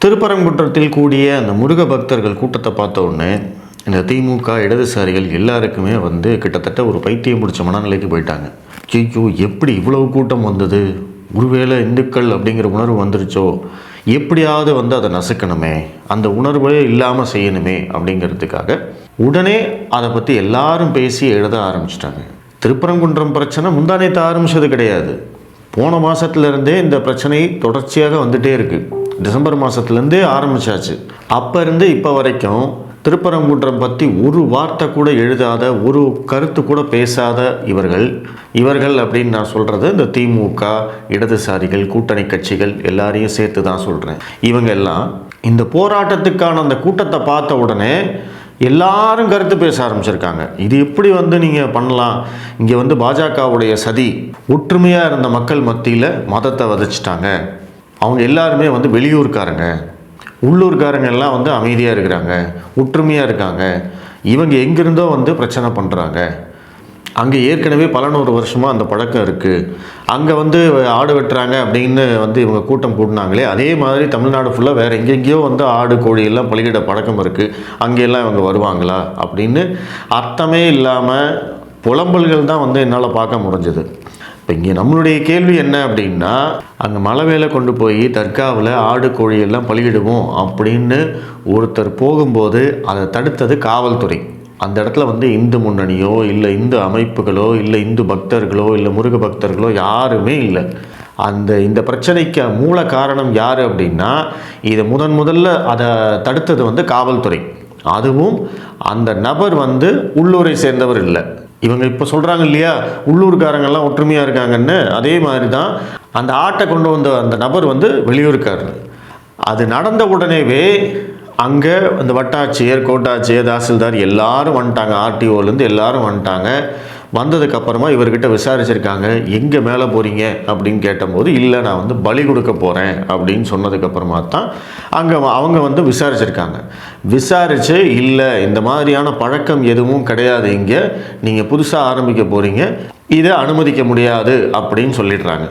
திருப்பரங்குன்றத்தில் கூடிய அந்த முருக பக்தர்கள் கூட்டத்தை பார்த்த உடனே இந்த திமுக இடதுசாரிகள் எல்லாருக்குமே கிட்டத்தட்ட ஒரு பைத்தியம் பிடிச்ச மனநிலைக்கு போயிட்டாங்க. ஐயோ, எப்படி இவ்வளவு கூட்டம் வந்தது, ஒருவேளை இந்துக்கள் அப்படிங்கிற உணர்வு வந்துருச்சோ, எப்படியாவது அதை நசுக்கணுமே, அந்த உணர்வே இல்லாமல் செய்யணுமே அப்படிங்கிறதுக்காக உடனே அதை பற்றி எல்லாரும் பேசி எழுத ஆரம்பிச்சிட்டாங்க. திருப்பரங்குன்றம் பிரச்சனை முந்தானேத்து ஆரம்பிச்சது கிடையாது. போன மாதத்துலேருந்தே இந்த பிரச்சனை தொடர்ச்சியாக வந்துகிட்டே இருக்குது. டிசம்பர் மாதத்துலேருந்தே ஆரம்பித்தாச்சு. அப்போ இருந்து இப்போ வரைக்கும் திருப்பரங்குன்றம் பற்றி ஒரு வார்த்தை கூட எழுதாத, ஒரு கருத்து கூட பேசாத இவர்கள் அப்படின்னு நான் சொல்கிறது இந்த திமுக, இடதுசாரிகள், கூட்டணி கட்சிகள் எல்லாரையும் சேர்த்து தான் சொல்கிறேன். இவங்க எல்லாம் இந்த போராட்டத்துக்கான அந்த கூட்டத்தை பார்த்த உடனே எல்லாரும் கருத்து பேச ஆரம்பிச்சிருக்காங்க. இது எப்படி நீங்கள் பண்ணலாம், இங்கே பாஜகவுடைய சதி, ஒற்றுமையாக இருந்த மக்கள் மத்தியில் மதத்தை விதைச்சிட்டாங்க, அவங்க எல்லாருமே வெளியூர்காரங்க, உள்ளூர்காரங்க எல்லாம் அமைதியாக இருக்கிறாங்க, ஒற்றுமையாக இருக்காங்க, இவங்க எங்கிருந்தோ பிரச்சனை பண்ணுறாங்க, அங்கே ஏற்கனவே பல நூறு வருஷமாக அந்த பழக்கம் இருக்குது, அங்கே ஆடு வெட்டுறாங்க அப்படின்னு இவங்க கூட்டம் கூட்டினாங்களே, அதே மாதிரி தமிழ்நாடு ஃபுல்லாக வேறு எங்கெங்கேயோ ஆடு கோழியெல்லாம் பலியிட பழக்கம் இருக்குது, அங்கெல்லாம் இவங்க வருவாங்களா அப்படின்னு அர்த்தமே இல்லாமல் புலம்பல்கள் தான் என்னால் பார்க்க முடிஞ்சது. இப்போ இங்கே நம்மளுடைய கேள்வி என்ன அப்படின்னா, அங்கே மலை மேலே கொண்டு போய் தர்காவில் ஆடு கோழியெல்லாம் பலியிடுவோம் அப்படின்னு ஒருத்தர் போகும்போது அதை தடுத்தது காவல்துறை. அந்த இடத்துல இந்து முன்னணியோ இல்லை இந்து அமைப்புகளோ இல்லை இந்து பக்தர்களோ இல்லை முருக பக்தர்களோ யாருமே இல்லை. இந்த பிரச்சனைக்கு மூல காரணம் யார் அப்படின்னா, இதை முதல்ல அதை தடுத்தது காவல்துறை. அதுவும் அந்த நபர் உள்ளூரை சேர்ந்தவர் இல்லை. இவங்க இப்போ சொல்கிறாங்க இல்லையா, உள்ளூர்காரங்கெல்லாம் ஒற்றுமையாக இருக்காங்கன்னு, அதே மாதிரி தான் அந்த ஆட்டை கொண்டு வந்த அந்த நபர் வெளியூர்காரர். அது நடந்த உடனேவே அங்கே அந்த வட்டாட்சியர், கோட்டாட்சியர், தாசில்தார் எல்லாரும் வந்துட்டாங்க, ஆர்டிஓலேருந்து எல்லாரும் வந்துட்டாங்க. வந்ததுக்கப்புறமா இவர்கிட்ட விசாரிச்சிருக்காங்க, எங்கே மேலே போகிறீங்க அப்படின்னு கேட்டபோது, இல்லை நான் பலி கொடுக்க போகிறேன் அப்படின்னு சொன்னதுக்கப்புறமா தான் அங்கே அவங்க விசாரிச்சிருக்காங்க. விசாரித்து இல்லை, இந்த மாதிரியான பழக்கம் எதுவும் கிடையாது, இங்கே நீங்கள் புதுசாக ஆரம்பிக்க போகிறீங்க, இதை அனுமதிக்க முடியாது அப்படின்னு சொல்லிடுறாங்க.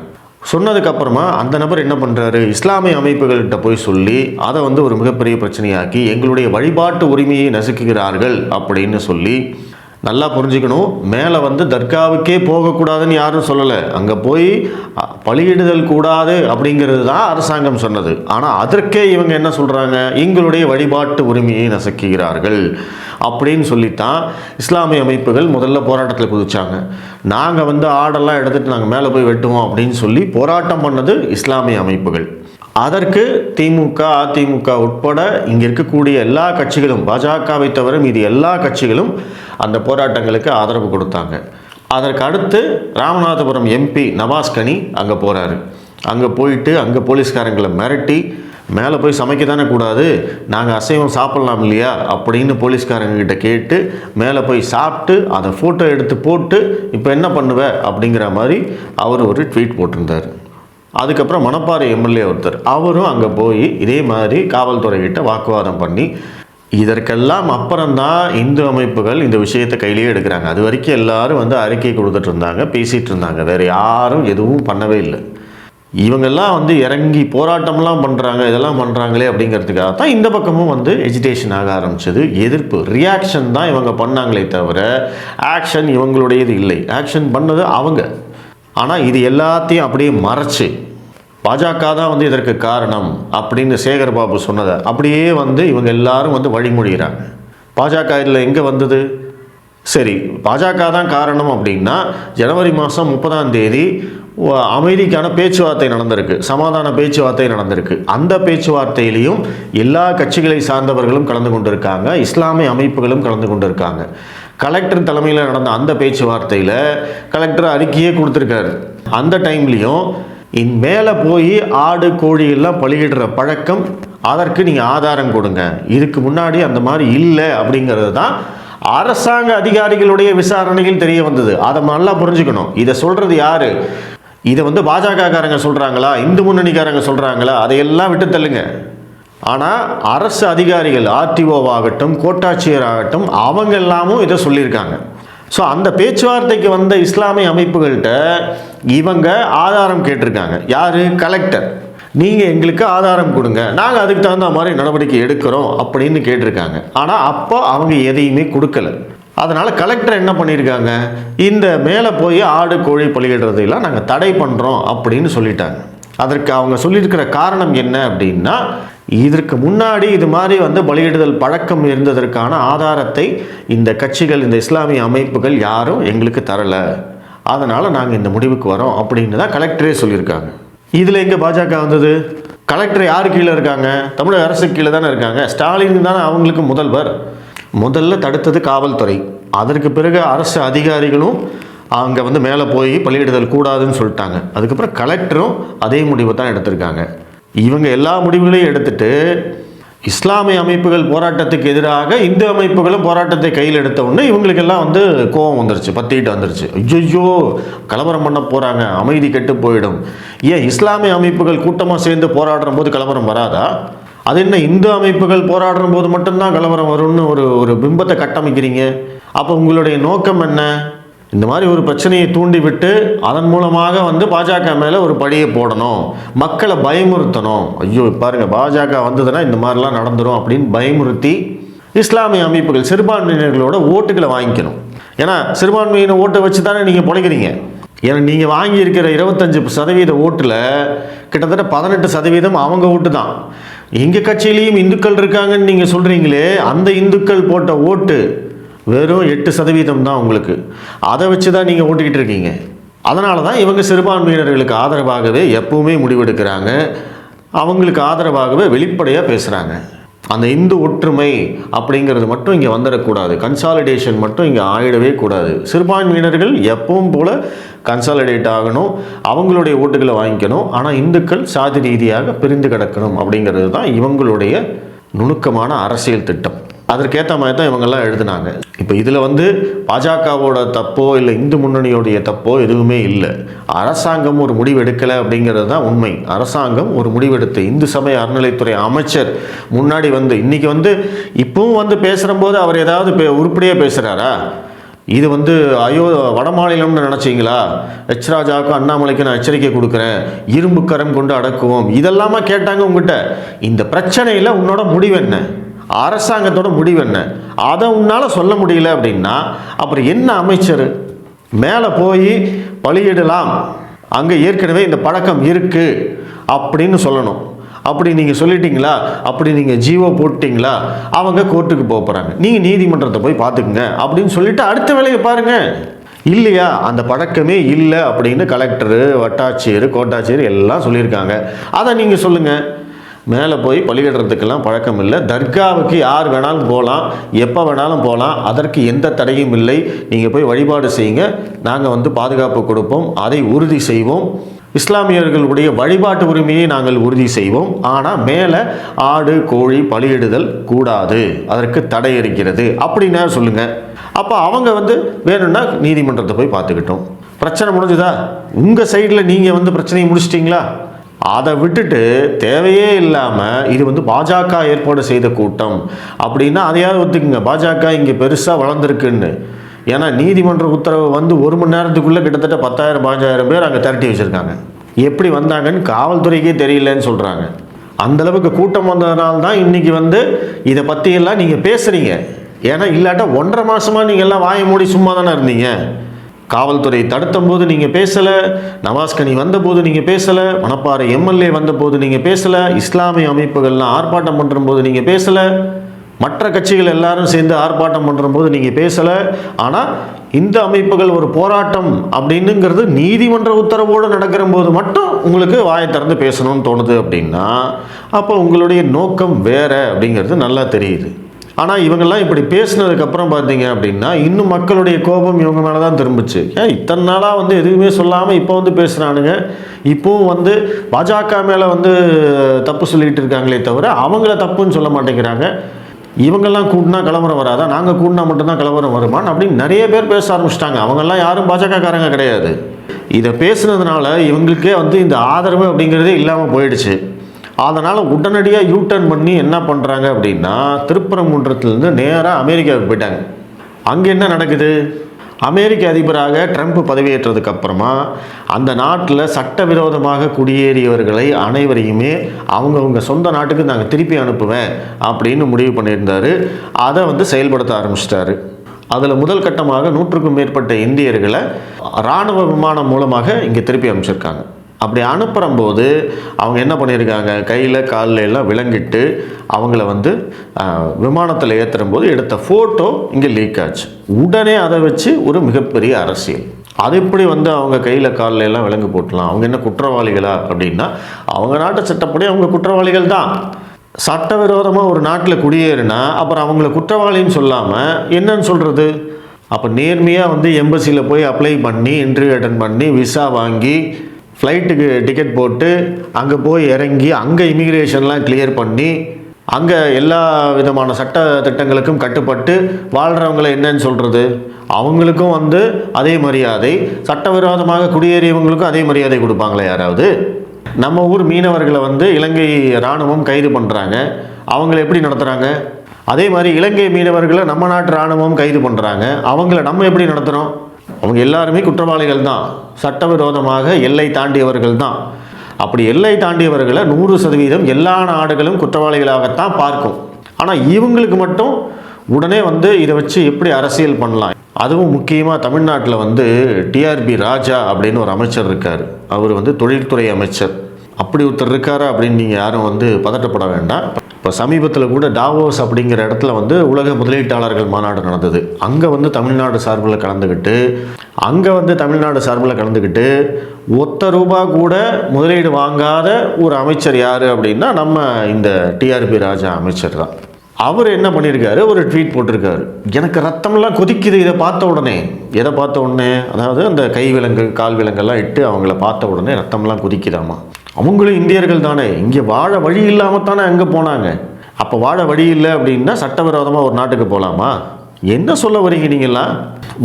சொன்னதுக்கப்புறமா அந்த நபர் என்ன பண்ணுறாரு, இஸ்லாமிய அமைப்புகள்கிட்ட போய் சொல்லி அதை ஒரு மிகப்பெரிய பிரச்சனையாக்கி எங்களுடைய வழிபாட்டு உரிமையை நசுக்குகிறார்கள் அப்படின்னு சொல்லி, நல்லா புரிஞ்சுக்கணும், மேலே தர்காவுக்கே போகக்கூடாதுன்னு யாரும் சொல்லலை, அங்கே போய் பலியிடுதல் கூடாது அப்படிங்கிறது தான் அரசாங்கம் சொன்னது. ஆனால் அதற்கே இவங்க என்ன சொல்கிறாங்க, எங்களுடைய வழிபாட்டு உரிமையை நசுக்குகிறார்கள் அப்படின்னு சொல்லித்தான் இஸ்லாமிய அமைப்புகள் முதல்ல போராட்டத்தில் குதிச்சாங்க. நாங்கள் ஆடெல்லாம் எடுத்துகிட்டு நாங்கள் மேலே போய் வெட்டுவோம் அப்படின்னு சொல்லி போராட்டம் பண்ணது இஸ்லாமிய அமைப்புகள். அதற்கு திமுக, அதிமுக உட்பட இங்கே இருக்கக்கூடிய எல்லா கட்சிகளும், பாஜகவை தவிர மீது எல்லா கட்சிகளும் அந்த போராட்டங்களுக்கு ஆதரவு கொடுத்தாங்க. அதற்கு அடுத்து ராமநாதபுரம் எம்பி நவாஸ்கனி அங்கே போகிறாரு. அங்கே போயிட்டு அங்கே போலீஸ்காரங்களை மிரட்டி, மேலே போய் சமைக்க தானே கூடாது, நாங்கள் அசைவம் சாப்பிட்லாம் இல்லையா அப்படின்னு போலீஸ்காரங்கிட்ட கேட்டு மேலே போய் சாப்பிட்டு அதை ஃபோட்டோ எடுத்து போட்டு இப்போ என்ன பண்ணுவ அப்படிங்கிற மாதிரி அவர் ஒரு ட்வீட் போட்டிருந்தார். அதுக்கப்புறம் மணப்பாறை எம்எல்ஏ ஒருத்தர், அவரும் அங்கே போய் இதே மாதிரி காவல்துறைகிட்ட வாக்குவாதம் பண்ணி, இதற்கெல்லாம் அப்புறம்தான் இந்து அமைப்புகள் இந்த விஷயத்தை கையிலேயே எடுக்கிறாங்க. அது வரைக்கும் எல்லாரும் அறிக்கை கொடுத்துட்டு இருந்தாங்க, பேசிகிட்டு இருந்தாங்க, வேறு யாரும் எதுவும் பண்ணவே இல்லை. இவங்கெல்லாம் இறங்கி போராட்டம்லாம் பண்ணுறாங்க, இதெல்லாம் பண்ணுறாங்களே அப்படிங்கிறதுக்காக தான் இந்த பக்கமும் எஜிடேஷன் ஆக ஆரம்பிச்சது. எதிர்ப்பு, ரியாக்ஷன் தான் இவங்க பண்ணாங்களே தவிர ஆக்ஷன் இவங்களுடையது இல்லை. ஆக்ஷன் பண்ணது அவங்க. ஆனால் இது எல்லாத்தையும் அப்படியே மறைச்சு பாஜக தான் இதற்கு காரணம் அப்படின்னு சேகர்பாபு சொன்னதை அப்படியே இவங்க எல்லாரும் வழிமொழிகிறாங்க. பாஜக இதில் எங்கே வந்தது? சரி, பாஜக தான் காரணம் அப்படின்னா ஜனவரி மாதம் 30 அமைதிக்கான பேச்சுவார்த்தை நடந்திருக்கு, சமாதான பேச்சுவார்த்தை நடந்திருக்கு. அந்த பேச்சுவார்த்தையிலையும் எல்லா கட்சிகளை சார்ந்தவர்களும் கலந்து கொண்டிருக்காங்க, இஸ்லாமிய அமைப்புகளும் கலந்து கொண்டிருக்காங்க. கலெக்டர் தலைமையில் நடந்த அந்த பேச்சுவார்த்தையில் கலெக்டர் அறிக்கையே கொடுத்துருக்காரு. அந்த டைம்லேயும் மேலே போய் ஆடு கோழி எல்லாம் பலியிடுற பழக்கம், அதற்கு நீங்கள் ஆதாரம் கொடுங்க, இதுக்கு முன்னாடி அந்த மாதிரி இல்லை அப்படிங்கிறது தான் அரசாங்க அதிகாரிகளுடைய விசாரணையில் தெரிய வந்தது. அதை நல்லா புரிஞ்சுக்கணும். இதை சொல்கிறது யார்? இதை பாஜகக்காரங்க சொல்கிறாங்களா, இந்து முன்னணிக்காரங்க சொல்கிறாங்களா, அதையெல்லாம் விட்டு தள்ளுங்க. ஆனால் அரசு அதிகாரிகள், ஆர்டிஓவாகட்டும், கோட்டாட்சியர் ஆகட்டும், அவங்க எல்லாமும் இதை சொல்லியிருக்காங்க. ஸோ அந்த பேச்சுவார்த்தைக்கு வந்த இஸ்லாமிய அமைப்புகள்கிட்ட இவங்க ஆதாரம் கேட்டிருக்காங்க. யார்? கலெக்டர். நீங்கள் எங்களுக்கு ஆதாரம் கொடுங்க, நாங்கள் அதுக்கு தகுந்த மாதிரி நடவடிக்கை எடுக்கிறோம் அப்படின்னு கேட்டிருக்காங்க. ஆனால் அப்போ அவங்க எதையுமே கொடுக்கல. அதனால் கலெக்டர் என்ன பண்ணியிருக்காங்க, இந்த மேலே போய் ஆடு கோழி பலியிடுறதையெல்லாம் நாங்கள் தடை பண்ணுறோம் அப்படின்னு சொல்லிட்டாங்க. அதற்கு அவங்க சொல்லியிருக்கிற காரணம் என்ன அப்படின்னா, இதற்கு முன்னாடி இது மாதிரி பலியிடுதல் பழக்கம் இருந்ததற்கான ஆதாரத்தை இந்த கட்சிகள், இந்த இஸ்லாமிய அமைப்புகள் யாரும் எங்களுக்கு தரலை, அதனால் நாங்கள் இந்த முடிவுக்கு வரோம் அப்படின்னு தான் கலெக்டரே சொல்லியிருக்காங்க. இதில் எங்கே பாஜக வந்தது? கலெக்டர் யார் கீழே இருக்காங்க? தமிழக அரசு கீழே தானே இருக்காங்க. ஸ்டாலின் தானே அவங்களுக்கு முதல்வர். முதல்ல தடுத்தது காவல்துறை, அதற்கு பிறகு அரசு அதிகாரிகளும் அங்கே மேலே போய் பலியிடுதல் கூடாதுன்னு சொல்லிட்டாங்க. அதுக்கப்புறம் கலெக்டரும் அதே முடிவை தான் எடுத்திருக்காங்க. இவங்க எல்லா முடிவுகளையும் எடுத்துட்டு இஸ்லாமிய அமைப்புகள் போராட்டத்துக்கு எதிராக இந்து அமைப்புகளும் போராட்டத்தை கையில் எடுத்த உடனே இவங்களுக்கெல்லாம் கோபம் வந்துருச்சு, பத்திக்கிட்டு வந்துருச்சு. ஐயோ கலவரம் பண்ண போகிறாங்க, அமைதி கெட்டு போயிடும். ஏன் இஸ்லாமிய அமைப்புகள் கூட்டமாக சேர்ந்து போராடுற போது கலவரம் வராதா? அது என்ன இந்து அமைப்புகள் போராடுற போது மட்டும்தான் கலவரம் வரும்னு ஒரு பிம்பத்தை கட்டமைக்கிறீங்க? அப்போ உங்களுடைய நோக்கம் என்ன? இந்த மாதிரி ஒரு பிரச்சனையை தூண்டிவிட்டு அதன் மூலமாக பாஜக மேலே ஒரு பழியை போடணும், மக்களை பயமுறுத்தணும். ஐயோ பாருங்கள், பாஜக வந்ததுன்னா இந்த மாதிரிலாம் நடந்துடும் அப்படின்னு பயமுறுத்தி இஸ்லாமிய அமைப்புகள் சிறுபான்மையினர்களோட ஓட்டுகளை வாங்கிக்கணும். ஏன்னா சிறுபான்மையின ஓட்டை வச்சு தானே நீங்கள் பிழைக்கிறீங்க. ஏன்னா நீங்கள் வாங்கியிருக்கிற 25% ஓட்டில் கிட்டத்தட்ட 18% அவங்க ஓட்டு தான். எங்கள் கட்சியிலையும் இந்துக்கள் இருக்காங்கன்னு நீங்கள் சொல்கிறீங்களே, அந்த இந்துக்கள் போட்ட ஓட்டு வெறும் 8% தான் உங்களுக்கு. அதை வச்சு தான் நீங்கள் ஓட்டிக்கிட்டு இருக்கீங்க. அதனால தான் இவங்க சிறுபான்மையினர்களுக்கு ஆதரவாகவே எப்பவுமே முடிவெடுக்கிறாங்க, அவங்களுக்கு ஆதரவாகவே வெளிப்படையாக பேசுகிறாங்க. அந்த இந்து ஒற்றுமை அப்படிங்கிறது மட்டும் இங்கே வந்துடக்கூடாது, கன்சாலிடேஷன் மட்டும் இங்கே ஆகிடவே கூடாது. சிறுபான்மையினர்கள் எப்பவும் போல் கன்சாலிடேட் ஆகணும், அவங்களுடைய ஓட்டுகளை வாங்கிக்கணும். ஆனால் இந்துக்கள் சாதி ரீதியாக பிரிந்து கிடக்கணும் அப்படிங்கிறது தான் இவங்களுடைய நுணுக்கமான அரசியல் திட்டம். அதற்கேற்ற மாதிரி தான் இவங்கெல்லாம் எழுதுனாங்க. இப்போ இதில் பாஜகவோட தப்போ இல்லை இந்து முன்னணியோடைய தப்போ எதுவுமே இல்லை. அரசாங்கம் ஒரு முடிவு எடுக்கலை அப்படிங்கிறது தான் உண்மை. அரசாங்கம் ஒரு முடிவெடுத்து இந்து சமய அறநிலைத்துறை அமைச்சர் முன்னாடி இன்னைக்கு இப்பவும் பேசுகிற போது அவர் ஏதாவது உருப்படியாக பேசுகிறாரா? இது ஐயோ வட மாநிலம்னு நினச்சிங்களா? எச் ராஜாவுக்கும் அண்ணாமலைக்கு நான் எச்சரிக்கை கொடுக்குறேன், இரும்பு கரம் கொண்டு அடக்குவோம், இதெல்லாமா கேட்டாங்க உங்ககிட்ட? இந்த பிரச்சனையில் உன்னோட முடிவு என்ன? அரசாங்கத்தோட முடிவு என்ன? அதை உன்னால் சொல்ல முடியல அப்படின்னா அப்புறம் என்ன அமைச்சர்? மேலே போய் பலியிடலாம், அங்கே ஏற்கனவே இந்த பழக்கம் இருக்குது அப்படின்னு சொல்லணும். அப்படி நீங்கள் சொல்லிட்டீங்களா? அப்படி நீங்கள் ஜீவோ போட்டிங்களா? அவங்க கோர்ட்டுக்கு போக போகிறாங்க, நீங்கள் நீதிமன்றத்தை போய் பார்த்துக்குங்க அப்படின்னு சொல்லிட்டு அடுத்த வேலையை பாருங்கள். இல்லையா, அந்த பழக்கமே இல்லை அப்படின்னு கலெக்டரு, வட்டாட்சியர், கோட்டாட்சியர் எல்லாம் சொல்லியிருக்காங்க. அதை நீங்கள் சொல்லுங்கள். மேலே போய் பலியிடுறதுக்கெல்லாம் பழக்கம் இல்லை. தர்காவுக்கு யார் வேணாலும் போகலாம், எப்போ வேணாலும் போகலாம், அதற்கு எந்த தடையும் இல்லை. நீங்கள் போய் வழிபாடு செய்யுங்க, நாங்கள் பாதுகாப்பு கொடுப்போம், அதை உறுதி செய்வோம். இஸ்லாமியர்களுடைய வழிபாட்டு உரிமையை நாங்கள் உறுதி செய்வோம். ஆனால் மேலே ஆடு கோழி பலியிடுதல் கூடாது, அதற்கு தடை இருக்கிறது அப்படின்னா சொல்லுங்கள். அப்போ அவங்க வேணும்னா நீதிமன்றத்தை போய் பார்த்துக்கிட்டோம். பிரச்சனை முடிஞ்சுதா? உங்கள் சைடில் நீங்கள் பிரச்சனையை முடிச்சிட்டிங்களா? அதை விட்டுட்டு தேவையே இல்லாமல் இது பாஜக ஏற்பாடு செய்த கூட்டம் அப்படின்னா அதையாவது ஒத்துக்குங்க, பாஜக இங்கே பெருசாக வளர்ந்துருக்குன்னு. ஏன்னா நீதிமன்ற உத்தரவு 1 மணி நேரத்துக்குள்ளே கிட்டத்தட்ட 10,000-15,000 பேர் அங்கே திரட்டி வச்சுருக்காங்க. எப்படி வந்தாங்கன்னு காவல்துறைக்கே தெரியலன்னு சொல்கிறாங்க. அந்தளவுக்கு கூட்டம் வந்ததுனால தான் இன்றைக்கி இதை பற்றியெல்லாம் நீங்கள் பேசுகிறீங்க. ஏன்னா இல்லாட்டா 1.5 மாதமாக நீங்கள் எல்லாம் வாயை மூடி சும்மா தானே இருந்தீங்க. காவல்துறை தடுத்தும் போது நீங்கள் பேசலை, நவாஸ்கனி வந்தபோது நீங்கள் பேசலை, மணப்பாறை எம்எல்ஏ வந்தபோது நீங்கள் பேசலை, இஸ்லாமிய அமைப்புகள்லாம் ஆர்ப்பாட்டம் பண்ணுற போது நீங்கள் பேசலை, மற்ற கட்சிகள் எல்லாரும் சேர்ந்து ஆர்ப்பாட்டம் பண்ணுற போது நீங்கள் பேசலை. ஆனால் இந்த அமைப்புகள் ஒரு போராட்டம் அப்படின்னுங்கிறது நீதிமன்ற உத்தரவோடு நடக்கிற போது மட்டும் உங்களுக்கு வாயை திறந்து பேசணும்னு தோணுது அப்படின்னா அப்போ உங்களுடைய நோக்கம் வேறு அப்படிங்கிறது நல்லா தெரியுது. ஆனால் இவங்கெல்லாம் இப்படி பேசினதுக்கப்புறம் பார்த்தீங்க அப்படின்னா இன்னும் மக்களுடைய கோபம் இவங்க மேலே தான் திரும்பிச்சு. ஏன் இத்தனை நாளாக எதுவுமே சொல்லாமல் இப்போ பேசுகிறானுங்க. இப்போவும் பாஜக மேலே தப்பு சொல்லிகிட்டு இருக்காங்களே தவிர அவங்கள தப்புன்னு சொல்ல மாட்டேங்கிறாங்க. இவங்கெல்லாம் கூட்டினா கலவரம் வராதா, நாங்கள் கூட்டினா மட்டும்தான் கலவரம் வருமானு அப்படின்னு நிறைய பேர் பேச ஆரம்பிச்சிட்டாங்க. அவங்கெல்லாம் யாரும் பாஜகக்காரங்க கிடையாது. இதை பேசுனதுனால இவங்களுக்கே இந்த ஆதரவு அப்படிங்கிறதே இல்லாமல் போயிடுச்சு. அதனால் உடனடியாக யூட்டர்ன் பண்ணி என்ன பண்ணுறாங்க அப்படின்னா திருப்பரங்குன்றத்துலேருந்து நேராக அமெரிக்காவுக்கு போயிட்டாங்க. அங்கே என்ன நடக்குது? அமெரிக்க அதிபராக ட்ரம்ப் பதவியேற்றதுக்கு அப்புறமா அந்த நாட்டில் சட்டவிரோதமாக குடியேறியவர்களை அனைவரையுமே அவங்கவுங்க சொந்த நாட்டுக்கு நாங்கள் திருப்பி அனுப்புவேன் அப்படின்னு முடிவு பண்ணியிருந்தார். அதை செயல்படுத்த ஆரம்பிச்சிட்டாரு. அதில் முதல் கட்டமாக 100க்கும் மேற்பட்ட இந்தியர்களை இராணுவ விமானம் மூலமாக இங்கே திருப்பி அனுப்பிச்சிருக்காங்க. அப்படி அனுப்புகிறம்போது அவங்க என்ன பண்ணியிருக்காங்க, கையில் காலில் எல்லாம் விலங்கிட்டு அவங்கள விமானத்தில் ஏற்றுறும் போது எடுத்த ஃபோட்டோ இங்கே லீக் ஆச்சு. உடனே அதை வச்சு ஒரு மிகப்பெரிய அரசியல். அது எப்படி அவங்க கையில் காலில் எல்லாம் விலங்கு போட்டலாம், அவங்க என்ன குற்றவாளிகளா அப்படின்னா, அவங்க நாட்டு சட்டப்படி அவங்க குற்றவாளிகள் தான். சட்டவிரோதமாக ஒரு நாட்டில் குடியேறினா அப்புறம் அவங்கள குற்றவாளின்னு சொல்லாமல் என்னன்னு சொல்கிறது? அப்போ நேர்மையாக எம்பசியில் போய் அப்ளை பண்ணி இன்டர்வியூ அட்டன் பண்ணி விசா வாங்கி ஃப்ளைட்டுக்கு டிக்கெட் போட்டு அங்கே போய் இறங்கி அங்கே இமிக்ரேஷன்லாம் கிளியர் பண்ணி அங்கே எல்லா விதமான சட்ட திட்டங்களுக்கும் கட்டுப்பட்டு வாழ்கிறவங்களை என்னன்னு சொல்கிறது? அவங்களுக்கும் அதே மரியாதை, சட்டவிரோதமாக குடியேறியவங்களுக்கும் அதே மரியாதை கொடுப்பாங்களே யாராவது? நம்ம ஊர் மீனவர்களை இலங்கை இராணுவம் கைது பண்ணுறாங்க, அவங்கள எப்படி நடத்துகிறாங்க? அதே மாதிரி இலங்கை மீனவர்களை நம்ம நாட்டு இராணுவம் கைது பண்ணுறாங்க, அவங்கள நம்ம எப்படி நடத்துகிறோம்? அவங்க எல்லாருமே குற்றவாளிகள் தான், சட்டவிரோதமாக எல்லை தாண்டியவர்கள் தான். அப்படி எல்லை தாண்டியவர்களை 100% எல்லா நாடுகளும் குற்றவாளிகளாகத்தான் பார்க்கும். ஆனால் இவங்களுக்கு மட்டும் உடனே இதை வச்சு எப்படி அரசியல் பண்ணலாம்? அதுவும் முக்கியமாக தமிழ்நாட்டில் டிஆர்பி ராஜா அப்படின்னு ஒரு அமைச்சர் இருக்கார். அவர் தொழில்துறை அமைச்சர். அப்படி ஒருத்தர் இருக்காரா அப்படின்னு நீங்கள் யாரும் பதட்டப்பட வேண்டாம். இப்போ சமீபத்தில் கூட டாவோஸ் அப்படிங்கிற இடத்துல உலக முதலீட்டாளர்கள் மாநாடு நடந்தது. அங்கே தமிழ்நாடு சார்பில் கலந்துக்கிட்டு ஒத்த ரூபா கூட முதலீடு வாங்காத ஒரு அமைச்சர் யார் அப்படின்னா நம்ம இந்த டிஆர்பி ராஜா அமைச்சர் தான். அவர் என்ன பண்ணியிருக்காரு, ஒரு ட்வீட் போட்டிருக்காரு. எனக்கு ரத்தம்லாம் கொதிக்குது இதை பார்த்த உடனே. எதை பார்த்த உடனே? அதாவது அந்த கை விலங்கு கால் விலங்கெல்லாம் இட்டு அவங்கள பார்த்த உடனே ரத்தம்லாம் கொதிக்குதாமா. அவங்களும் இந்தியர்கள் தானே, இங்கே வாழ வழி இல்லாமல் தானே அங்கே போனாங்க. அப்போ வாழ வழி இல்லை அப்படின்னா சட்டவிரோதமாக ஒரு நாட்டுக்கு போகலாமா? என்ன சொல்ல வரீங்க நீங்களாம்?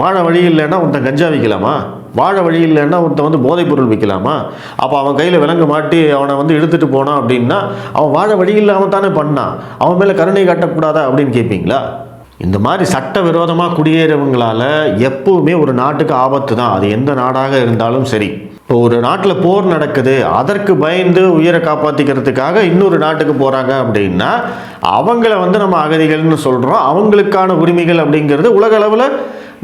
வாழ வழி இல்லைன்னா ஒருத்தன் கஞ்சா விற்கலாமா? வாழ வழி இல்லைன்னா ஒருத்தன் போதைப் பொருள் விற்கலாமா? அப்போ அவன் கையில் விலங்கு மாட்டி அவனை இழுத்துட்டு போனான் அப்படின்னா அவன் வாழ வழி இல்லாமல் தானே பண்ணான், அவன் மேலே கருணை காட்டக்கூடாதா அப்படின்னு கேட்பீங்களா? இந்த மாதிரி சட்டவிரோதமாக குடியேறவங்களால் எப்பவுமே ஒரு நாட்டுக்கு ஆபத்து தான், அது எந்த நாடாக இருந்தாலும் சரி. இப்போ ஒரு நாட்டில் போர் நடக்குது, அதற்கு பயந்து உயிரை காப்பாற்றிக்கிறதுக்காக இன்னொரு நாட்டுக்கு போகிறாங்க அப்படின்னா அவங்கள நம்ம அகதிகள்னு சொல்கிறோம். அவங்களுக்கான உரிமைகள் அப்படிங்கிறது உலக அளவில்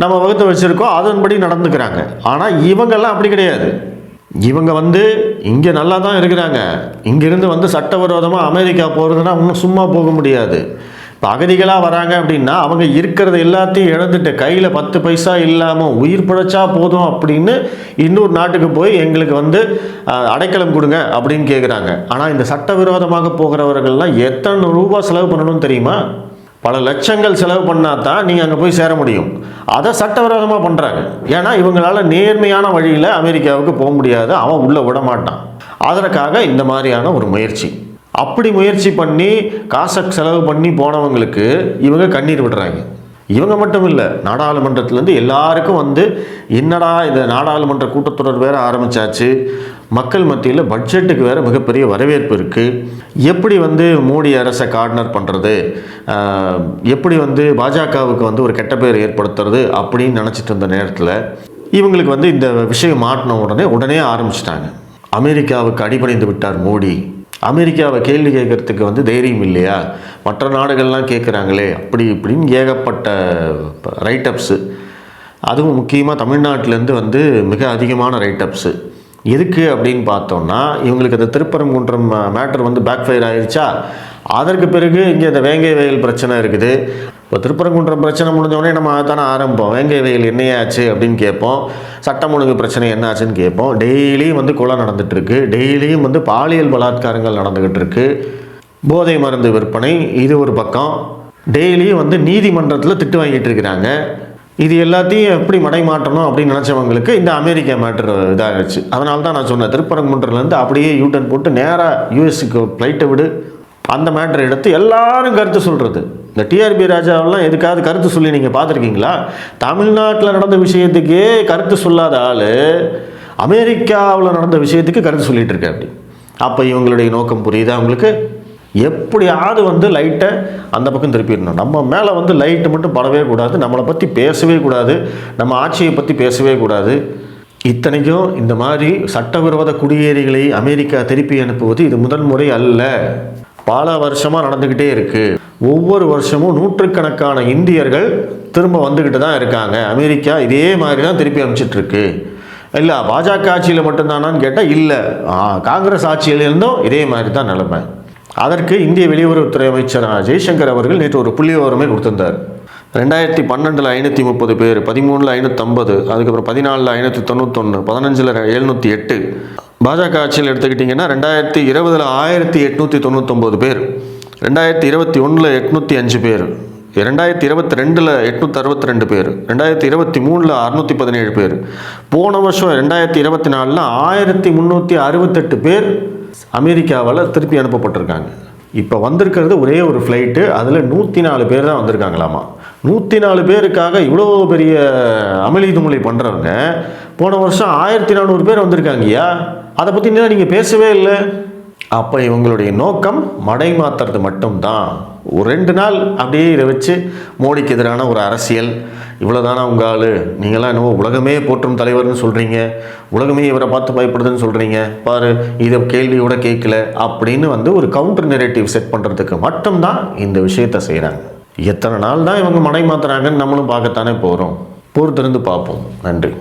நம்ம வகுத்து வச்சுருக்கோம், அதன்படி நடந்துக்கிறாங்க. ஆனால் இவங்கெல்லாம் அப்படி கிடையாது. இவங்க இங்கே நல்லா தான் இருக்கிறாங்க. இங்கேருந்து சட்டவிரோதமாக அமெரிக்கா போகிறதுனா இன்னும் சும்மா போக முடியாது. இப்போ அகதிகளாக வராங்க அப்படின்னா அவங்க இருக்கிறத எல்லாத்தையும் இழந்துட்டு கையில் 10 பைசா இல்லாமல் உயிர் பிழைச்சா போதும் அப்படின்னு இன்னொரு நாட்டுக்கு போய் எங்களுக்கு அடைக்கலம் கொடுங்க அப்படின்னு கேட்குறாங்க. ஆனால் இந்த சட்டவிரோதமாக போகிறவர்கள்லாம் எத்தனை ரூபா செலவு பண்ணணும்னு தெரியுமா? பல லட்சங்கள் செலவு பண்ணால் தான் நீங்கள் அங்கே போய் சேர முடியும். அதை சட்டவிரோதமாக பண்ணுறாங்க. ஏன்னா இவங்களால நேர்மையான வழியில் அமெரிக்காவுக்கு போக முடியாது, அவன் உள்ளே விட மாட்டான். அதற்காக இந்த மாதிரியான ஒரு முயற்சி. அப்படி முயற்சி பண்ணி காசை செலவு பண்ணி போனவங்களுக்கு இவங்க கண்ணீர் விடுறாங்க. இவங்க மட்டும் இல்லை, நாடாளுமன்றத்திலேருந்து எல்லாருக்கும் என்னடா இந்த நாடாளுமன்ற கூட்டத்தொடர் வேறு ஆரம்பித்தாச்சு, மக்கள் மத்தியில் பட்ஜெட்டுக்கு வேறு மிகப்பெரிய வரவேற்பு இருக்குது, எப்படி மோடி அரசை கார்னர் பண்ணுறது, எப்படி பாஜகவுக்கு ஒரு கெட்ட பேர் ஏற்படுத்துறது அப்படின்னு நினச்சிட்டு இருந்த நேரத்தில் இவங்களுக்கு இந்த விஷயம் மாட்டின உடனே ஆரம்பிச்சிட்டாங்க. அமெரிக்காவுக்கு அடிபணிந்து விட்டார் மோடி, அமெரிக்காவை கேள்வி கேட்கறதுக்கு தைரியம் இல்லையா, மற்ற நாடுகள்லாம் கேட்குறாங்களே அப்படி இப்படின்னு ஏகப்பட்ட ரைட்டப்ஸு. அதுவும் முக்கியமாக தமிழ்நாட்டிலேருந்து மிக அதிகமான ரைட்டப்ஸு. எதுக்கு அப்படின்னு பார்த்தோம்னா இவங்களுக்கு அந்த திருப்பரங்குன்றம் மேட்டர் பேக் ஃபயர் ஆயிடுச்சா, அதற்கு பிறகு இங்கே இந்த வேங்கை வயல் பிரச்சனை இருக்குது. இப்போ திருப்பரங்குன்றம் பிரச்சனை முடிஞ்சோடனே நம்ம தானே ஆரம்பிப்போம், வேங்கை வயல் என்னையாச்சு அப்படின்னு கேட்போம், சட்டம் ஒழுங்கு பிரச்சனை என்னாச்சுன்னு கேட்போம். டெய்லியும் கொலை நடந்துகிட்ருக்கு, டெய்லியும் பாலியல் பலாத்காரங்கள் நடந்துக்கிட்டு இருக்கு, போதை மருந்து விற்பனை இது ஒரு பக்கம், டெய்லியும் நீதிமன்றத்தில் திட்டு வாங்கிட்டு இருக்கிறாங்க. இது எல்லாத்தையும் எப்படி மடை மாற்றணும் அப்படின்னு நினச்சவங்களுக்கு இந்த அமெரிக்கா மேட்ரு இதாகிடுச்சு. அதனால தான் நான் சொன்னேன், திருப்பரங்குன்றத்துலேருந்து அப்படியே யூட்டன் போட்டு நேராக யூஎஸ்க்கு ஃப்ளைட்டை விடு, அந்த மேட்ரை எடுத்து எல்லாரும் கருத்து சொல்கிறது. இந்த டிஆர்பி ராஜாவெல்லாம் எதுக்காவது கருத்து சொல்லி நீங்கள் பார்த்துருக்கீங்களா? தமிழ்நாட்டில் நடந்த விஷயத்துக்கே கருத்து சொல்லாத ஆள் அமெரிக்காவில் நடந்த விஷயத்துக்கு கருத்து சொல்லிகிட்டு இருக்க. அப்படி அப்போ இவங்களுடைய நோக்கம் புரியுதா உங்களுக்கு? எப்படியாவது வந்து லைட்டை அந்த பக்கம் திருப்பிடணும். நம்ம மேலே வந்து லைட்டு மட்டும் படவே கூடாது, நம்மளை பற்றி பேசவே கூடாது, நம்ம ஆட்சியை பற்றி பேசவே கூடாது. இத்தனைக்கும் இந்த மாதிரி சட்டவிரோத குடியேறிகளை அமெரிக்கா திருப்பி அனுப்புவது இது முதல் முறை அல்ல. பல வருஷமாக நடந்துக்கிட்டே இருக்குது. ஒவ்வொரு வருஷமும் நூற்றுக்கணக்கான இந்தியர்கள் திரும்ப வந்துக்கிட்டு தான் இருக்காங்க. அமெரிக்கா இதே மாதிரி தான் திருப்பி அனுப்பிச்சிட்ருக்கு. இல்லை பாஜக ஆட்சியில் மட்டும்தானான்னு கேட்டால் இல்லை, காங்கிரஸ் ஆட்சியிலிருந்தும் இதே மாதிரி தான் நிலைமை. அதற்கு இந்திய வெளியுறவுத்துறை அமைச்சர் ஜெய்சங்கர் அவர்கள் நேற்று ஒரு புள்ளிவிவரமே கொடுத்திருந்தார். 2012 530 பேர், 13 550, அதுக்கப்புறம் 14 591, 15 708. பாஜக ஆட்சியில் எடுத்துக்கிட்டிங்கன்னா 2020 1899 பேர், 2021 805 பேர், 2022 862 பேர், 2023 617 பேர், போன வருஷம் 2024 1368 பேர் அமெரிக்காவால் திருப்பி அனுப்பப்பட்டிருக்காங்க. இப்போ வந்திருக்கிறது ஒரே ஒரு ஃப்ளைட்டு, அதில் 104 பேர் தான் வந்திருக்காங்களாமா. 104 பேருக்காக இவ்வளோ பெரிய அமளி துமளி பண்ணுறவங்க போன வருஷம் 1400 பேர் வந்திருக்காங்கய்யா. அதை பற்றி நீங்கள் பேசவே இல்லை. அப்போ இவங்களுடைய நோக்கம் மடை மாற்றுறது மட்டும்தான். ஒரு 2 நாள் அப்படியே இதை வச்சு மோடிக்கு எதிரான ஒரு அரசியல், இவ்வளோதானா உங்கள் ஆள், நீங்களாம் என்னவோ உலகமே போற்றும் தலைவர்னு சொல்கிறீங்க, உலகமே இவரை பார்த்து பயப்படுதுன்னு சொல்கிறீங்க, பாரு இதை கேள்வியோட கேட்கல அப்படின்னு வந்து ஒரு கவுண்டர் நெரேட்டிவ் செட் பண்ணுறதுக்கு மட்டும்தான் இந்த விஷயத்தை செய்கிறாங்க. எத்தனை நாள் தான் இவங்க மடை மாற்றுறாங்கன்னு நம்மளும் பார்க்கத்தானே போகிறோம். பொறுத்திருந்து பார்ப்போம். நன்றி.